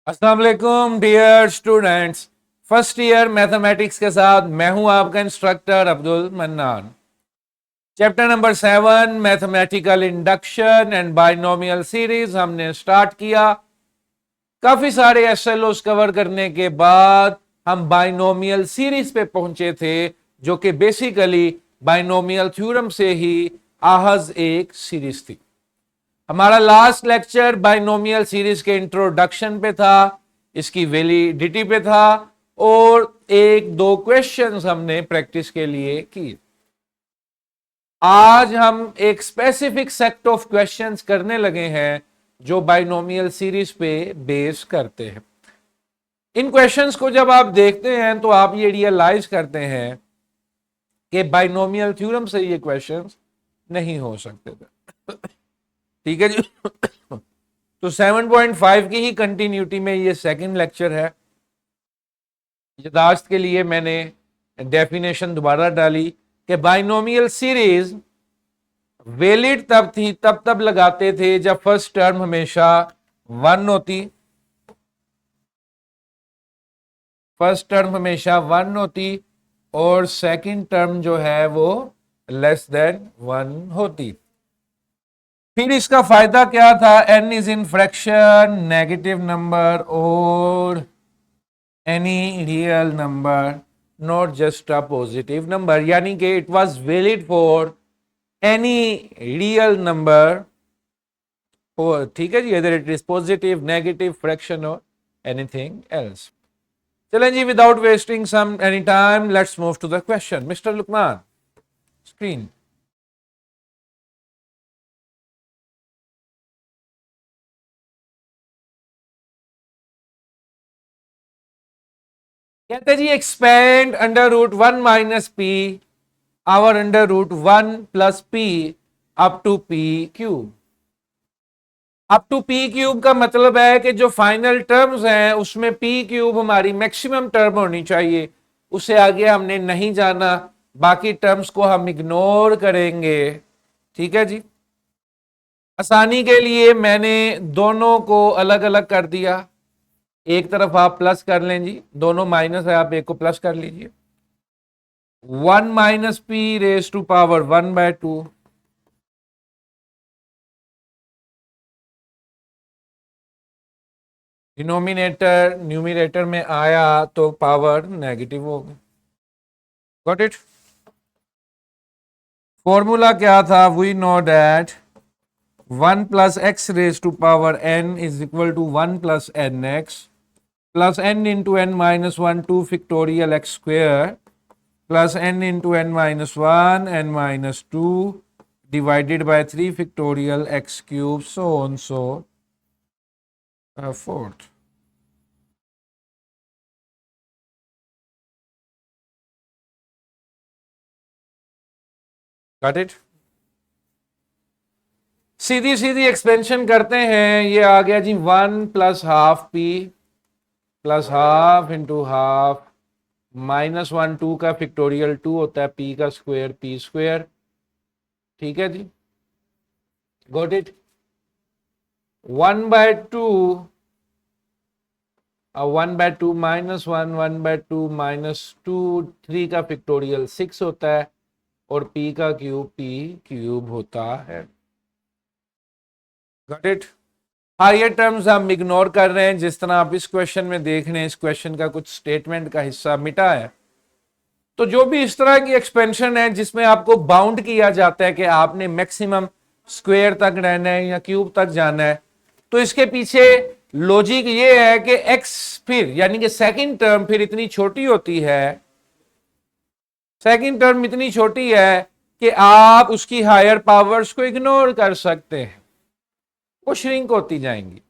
अस्सलाम वालेकुम dear students. First year mathematics के साथ मैं हूं आपका instructor Abdul Mannan. Chapter number 7 mathematical induction and binomial series हमने स्टार्ट किया। काफी सारे एसएलओस कवर करने के बाद हम बाइनोमियल सीरीज पे पहुंचे थे, जो कि बेसिकली बाइनोमियल थ्योरम से ही आहज एक सीरीज थी। हमारा लास्ट लेक्चर बाइनोमियल सीरीज के इंट्रोडक्शन पे था, इसकी वैलिडिटी पे था और एक दो क्वेश्चंस हमने प्रैक्टिस के लिए किए। आज हम एक स्पेसिफिक सेट ऑफ क्वेश्चंस करने लगे हैं जो बाइनोमियल सीरीज पे बेस करते हैं। इन क्वेश्चंस को जब आप देखते हैं तो आप ये रियलाइज करते हैं कि बाइनोमियल थ्योरम से ये क्वेश्चंस नहीं हो सकते थे। ठीक है जी। तो 7.5 की ही कंटिन्यूटी में ये सेकंड लेक्चर है। यादाश्त के लिए मैंने डेफिनेशन दोबारा डाली कि बाइनोमियल सीरीज वैलिड तब थी, तब लगाते थे जब फर्स्ट टर्म हमेशा 1 होती, फर्स्ट टर्म हमेशा 1 होती और सेकंड टर्म जो है वो लेस देन 1 होती। फिर इसका फायदा क्या था? n is in fraction, negative number और any real number, not just a positive number, यानी कि it was valid for any real number. ठीक है जी, इधर it is positive, negative, fraction और एनीथिंग एल्स। चलें जी, without wasting some any time let's move to the question. Mister Luqman, screen. कहते जी expand under root 1 minus P over under root 1 plus P up to P cube. Up to P cube का मतलब है कि जो final terms हैं उसमें P cube हमारी मैक्सिमम टर्म होनी चाहिए, उससे आगे हमने नहीं जाना, बाकी टर्म्स को हम इग्नोर करेंगे। ठीक है जी। आसानी के लिए मैंने दोनों को अलग अलग कर दिया। एक तरफ आप प्लस कर लें जी, दोनों माइनस है, आप एक को प्लस कर लीजिए। 1 minus P raise to power 1/2, denominator numerator में आया तो पावर नेगेटिव हो गई। Got it. फॉर्मूला क्या था? We know that 1 plus X raise to power n is equal to 1 plus N X plus n into N minus 1 2 factorial X square plus n into N minus 1 n minus 2 divided by 3 factorial x cube so on so forth. Got it? Sidhi Sidhi expansion करते हैं, ये आ गया जी 1 plus half P plus half into half minus 1 2 का factorial 2 होता है P का square P square. ठीक है जी, गॉट इट। 1/2 1/2 माइनस 1 1/2 माइनस 2 3 का फिक्टोरियल 6 होता है और पी का क्यूब पी क्यूब होता है। Got it. हायर टर्म्स हम इग्नोर कर रहे हैं, जिस तरह आप इस क्वेश्चन में देख रहे हैं, इस क्वेश्चन का कुछ स्टेटमेंट का हिस्सा मिटा है। तो जो भी इस तरह की एक्सपेंशन है जिसमें आपको बाउंड किया जाता है कि आपने मैक्सिमम स्क्वायर तक रहना है या क्यूब तक जाना है, तो इसके पीछे लॉजिक ये है कि एक्स फिर यानी कि सेकंड टर्म फिर इतनी छोटी होती है, सेकंड टर्म इतनी छोटी है कि आप उसकी हायर पावर्स को इग्नोर कर सकते हैं, वो श्रिंक होती जाएंगी,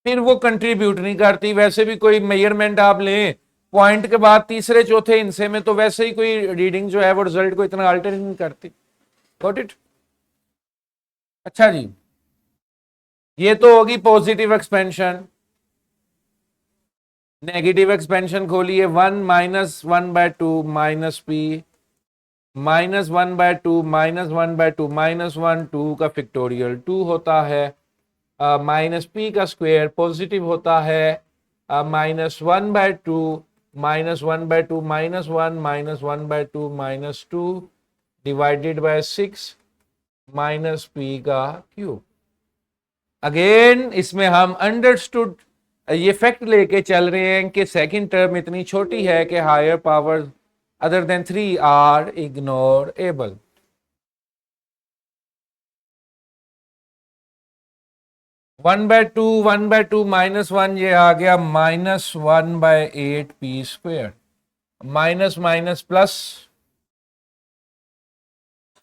फिर वो कंट्रीब्यूट नहीं करती। वैसे भी कोई मेजरमेंट आप लें पॉइंट के बाद तीसरे चौथे हिस्से में, तो वैसे ही कोई रीडिंग जो है वो रिजल्ट को इतना अल्टर नहीं करती। Got it. अच्छा जी, ये तो होगी पॉजिटिव एक्सपेंशन। नेगेटिव एक्सपेंशन खोलिए, 1 minus 1/2 minus P minus 1/2 minus 1/2 minus 1 2 का फिक्टोरियल 2 होता है, माइनस पी का स्क्वायर पॉजिटिव होता है -1/2 -1/2 -1 -1/2 -2 डिवाइडेड बाय 6 माइनस पी का क्यूब। अगेन इसमें हम अंडरस्टूड ये फैक्ट लेके चल रहे हैं कि सेकंड टर्म इतनी छोटी है कि higher power other than 3 are ignorable. One by two -1 ये आ गया -1/8p²। Minus minus plus,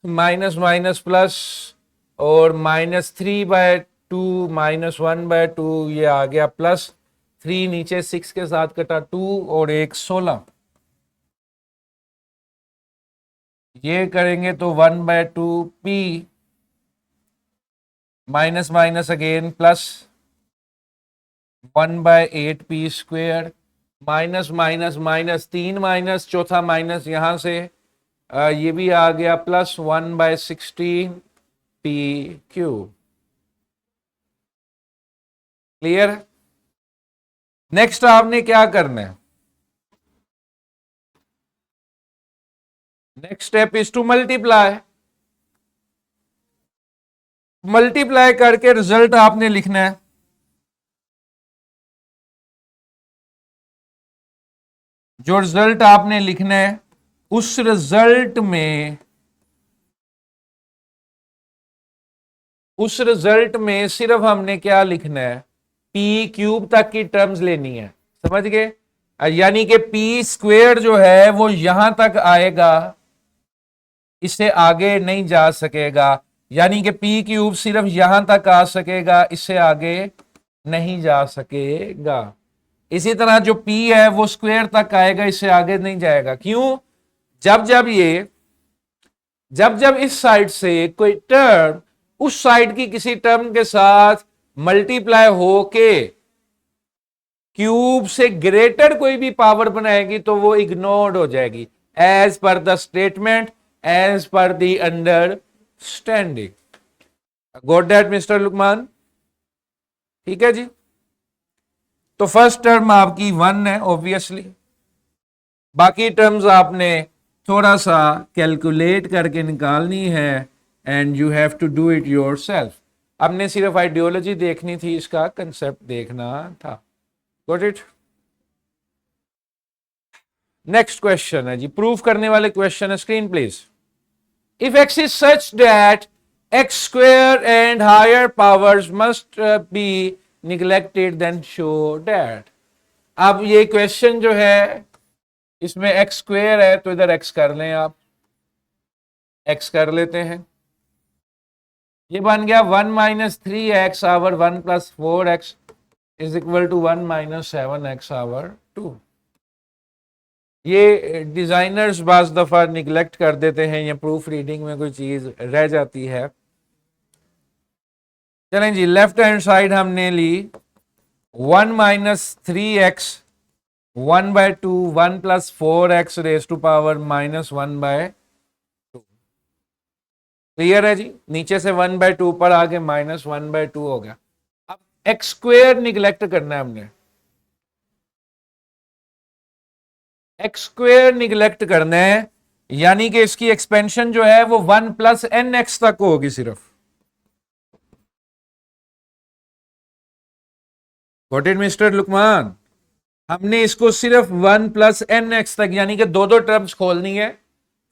minus minus plus, और -3/2 -1/2 ये आ गया प्लस 3, नीचे 6 के साथ कटा 2 और एक 16। ये करेंगे तो 1/2p minus minus again plus 1/8p², minus minus minus 3 minus, चौथा माइनस यहां से ये भी आ गया प्लस 1/16p³। क्लियर? नेक्स्ट आपने क्या करना है? Next step is to multiply. Multiply करके रिजल्ट आपने लिखना है। जो रिजल्ट आपने लिखना है उस रिजल्ट में सिर्फ हमने क्या लिखना है, p³ तक की टर्म्स लेनी है। समझ गए? यानी कि p² जो है वो यहां तक आएगा, इससे आगे नहीं जा सकेगा। यानी कि p³ सिर्फ यहां तक आ सकेगा, इससे आगे नहीं जा सकेगा। इसी तरह जो p है वो स्क्वायर तक आएगा, इससे आगे नहीं जाएगा। क्यों? जब जब इस साइड से कोई टर्म उस साइड की किसी टर्म के साथ मल्टीप्लाई होके क्यूब से ग्रेटर कोई भी पावर बनाएगी तो वो इग्नोर्ड हो जाएगी, as per the statement, as per the understanding. Got that mister Luqman? ठीक है जी। तो फर्स्ट टर्म आपकी 1 है ऑब्वियसली, बाकी टर्म्स आपने थोड़ा सा कैलकुलेट करके निकालनी है, and you have to do it yourself. हमने सिर्फ आइडियोलॉजी देखनी थी, इसका कंसेप्ट देखना था। Got it? नेक्स्ट क्वेश्चन है जी, प्रूफ करने वाले क्वेश्चन है, screen please. If X is such that x² and higher powers must be neglected then show that. अब ये क्वेश्चन जो है इसमें x² है तो इधर x कर लें, आप x कर लेते हैं। ये बन गया 1 - 3x over 1 + 4x is equal to 1 - 7x over 2। ये डिजाइनर्स बाज दफा निगलेक्ट कर देते हैं, ये प्रूफ रीडिंग में कोई चीज रह जाती है। चलें जी, लेफ्ट हैंड साइड हमने ली 1 - 3x 1/2 1 + 4x raise to power -1/2। Clear है जी? नीचे से 1/2 पर आगे -1/2 हो गया। अब x² निगलेक्ट करना है हमने, x² निगलेक्ट करना है, यानी कि इसकी एक्सपेंशन जो है वो 1 + nx तक होगी सिर्फ। Got it mister Luqman? हमने इसको सिर्फ 1 + nx तक, यानी कि दो दो टर्म्स खोलनी है।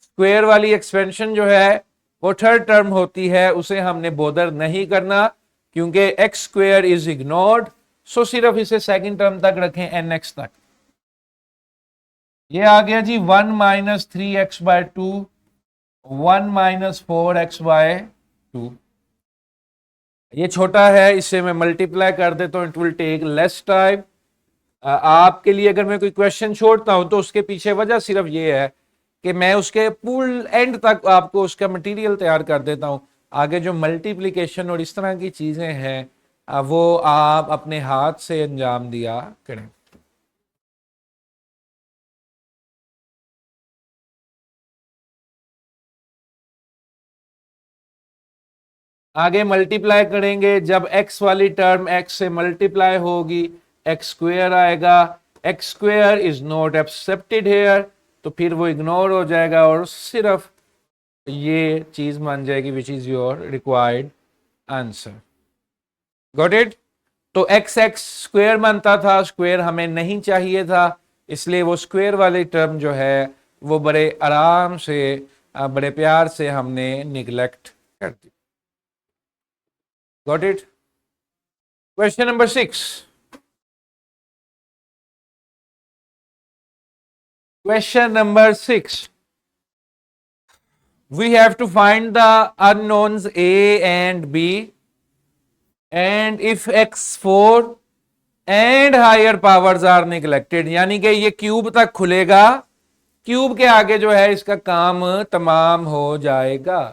स्क्वायर वाली एक्सपेंशन जो है वो थर्ड टर्म होती है, उसे हमने बोदर नहीं करना क्योंकि x² इज इग्नोर्ड। सो सिर्फ इसे सेकंड टर्म तक रखें, nx तक। ये आ गया जी 1 - 3x/2 1 - 4x/2। ये छोटा है, इससे मैं मल्टीप्लाई कर देता हूं, it will take less time. आपके लिए अगर मैं कोई क्वेश्चन छोड़ता हूं तो उसके पीछे वजह सिर्फ ये है कि मैं उसके फुल एंड तक आपको उसका मटेरियल तैयार कर देता हूं। आगे जो मल्टीप्लिकेशन और इस तरह की चीजें हैं वो आप अपने हाथ से अंजाम दिया करें। आगे मल्टीप्लाई करेंगे, जब x वाली टर्म x से मल्टीप्लाई होगी एक्स स्क्वेयर आएगा, X square is not accepted here, तो फिर वो इग्नोर हो जाएगा और सिर्फ ये चीज मान जाएगी which is your required answer. Got it? तो एक्स एक्स स्क्वेयर बनता था, स्क्वेयर हमें नहीं चाहिए था, इसलिए वो स्क्वेयर वाली टर्म जो है वो बड़े आराम से बड़े प्यार से हमने निगलेक्ट कर दी। Got it? Question number 6। Question number 6. We have to find the unknowns A and B, and if x4 and higher powers are neglected, यानी कि ये क्यूब तक खुलेगा, क्यूब के आगे जो है इसका काम तमाम हो जाएगा।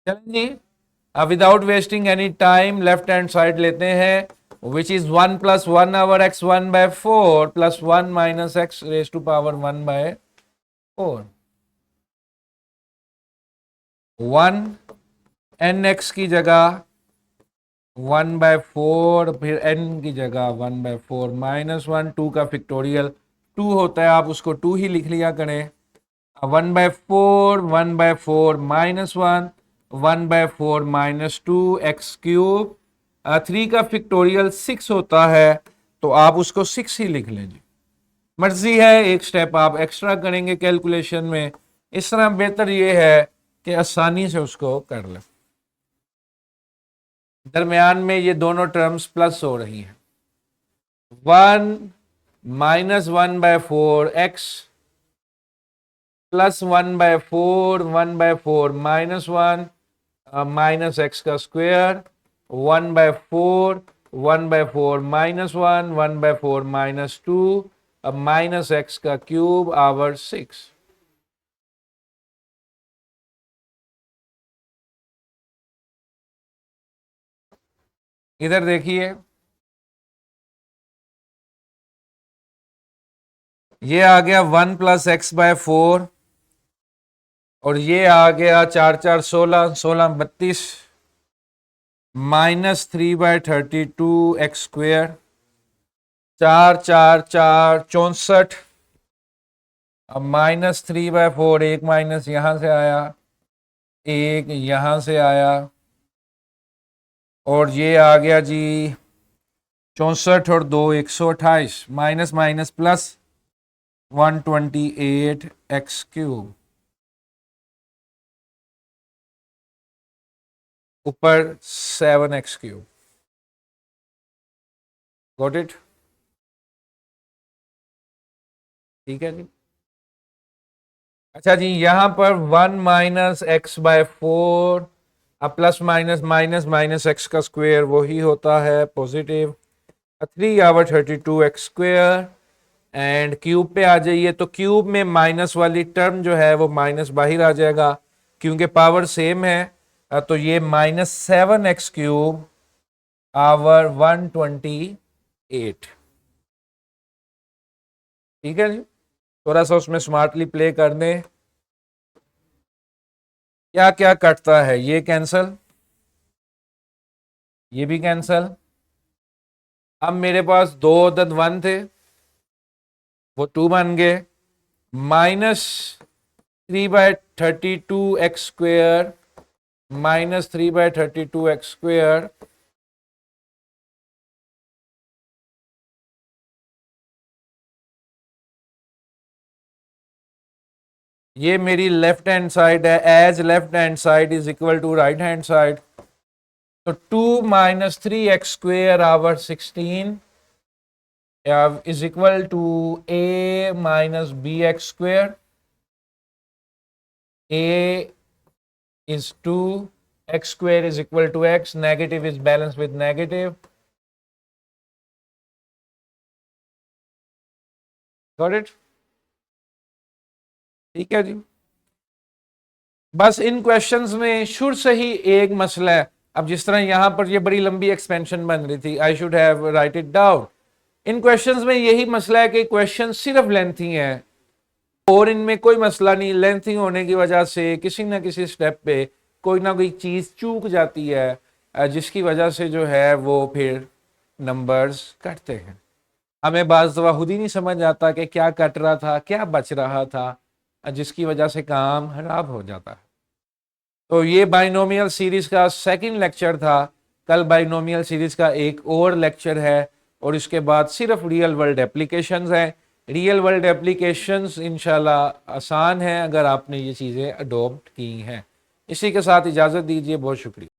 चलें जी, without wasting any time left hand side लेते हैं, which is 1 plus 1 over x1 by 4 plus 1 minus x raised to power 1 by 4. 1 nx की जगह 1 by 4, फिर n की जगह 1 by 4 minus 1, 2 का फिक्टोरियल 2 होता है, आप उसको 2 ही लिख लिया करें। 1 by 4, 1 by 4 minus 1, 1 by 4 minus 2 x cube. 3 का फिक्टोरियल 6 होता है, तो आप उसको 6 ही लिख लें जी, मर्जी है, एक स्टेप आप एक्स्ट्रा करेंगे कैलकुलेशन में, इस तरह बेहतर ये है कि आसानी से उसको कर लें। दरमियान में ये दोनों टर्म्स प्लस हो रही हैं। 1 minus 1 by 4 x plus 1 by 4, 1 by 4 minus 1 minus x का square, 1 by 4, 1 by 4 minus 1, 1 by 4 minus 2, अब माइनस x का क्यूब आवर 6। इधर देखिए, ये आ गया 1 प्लस एक्स बाय 4, और ये आ गया 4 4 16, 16 32, माइनस 3 बाय 32 एक्स स्क्वेयर, 4 4 4 64, अब माइनस 3 बाय 4, एक माइनस यहां से आया, एक यहां से आया, और ये आ गया जी 64 और 2 128, minus minus plus 128 x cube, ऊपर 7 एक्स क्यूब। Got it? ठीक है जी। अच्छा जी, यहां पर 1 माइनस एक्स बाय 4, अब plus minus minus minus x का स्क्वायर वही होता है positive, 3 over 32 x square, and cube पे आ जाइए, तो क्यूब में माइनस वाली टर्म जो है वो माइनस बाहर आ जाएगा, क्योंकि पावर सेम है, तो ये माइनस 7 एक्स क्यूब आवर 128। ठीक है जी, थोड़ा सा उसमें स्मार्टली प्ले कर दें। क्या क्या कटता है? ये कैंसल, ये भी कैंसल। अब मेरे पास दो अदद 1 थे, वो 2 बन गए, minus 3 by 32 x square, minus 3 by 32 x square, ये मेरी लेफ्ट हैंड साइड है, as left hand side is equal to right hand side, तो 2 minus 3 x square over 16 is equal to a minus bx square. A is 2, x square is equal to x, negative is balanced with negative. Got it? ठीक है जी। बस इन questions में शुरू से ही एक मसला है। अब जिस तरह यहां पर ये बड़ी लंबी एक्सपेंशन बन रही थी, I should have right it down. In questions में यही मसला है कि क्वेश्चन सिर्फ लेंथी हैं और इनमें कोई मसला नहीं, लेंथी होने की वजह से किसी ना किसी स्टेप पे कोई ना कोई चीज चूक जाती है, जिसकी वजह से जो है वो फिर नंबर्स कटते हैं। हमें बाज़ दफ़ा खुद ही नहीं समझ आता कि क्या कट रहा था, क्या बच रहा था, जिसकी वजह से काम खराब हो जाता है। तो ये बाइनोमियल सीरीज का सेकंड लेक्चर था। कल बाइनोमियल सीरीज का एक और लेक्चर है और इसके बाद सिर्फ रियल वर्ल्ड एप्लीकेशंस हैं। रियल वर्ल्ड एप्लीकेशंस इंशाल्लाह आसान है अगर आपने ये चीज़ें अडॉप्ट की हैं। इसी के साथ इजाज़त दीजिए, बहुत शुक्रिया।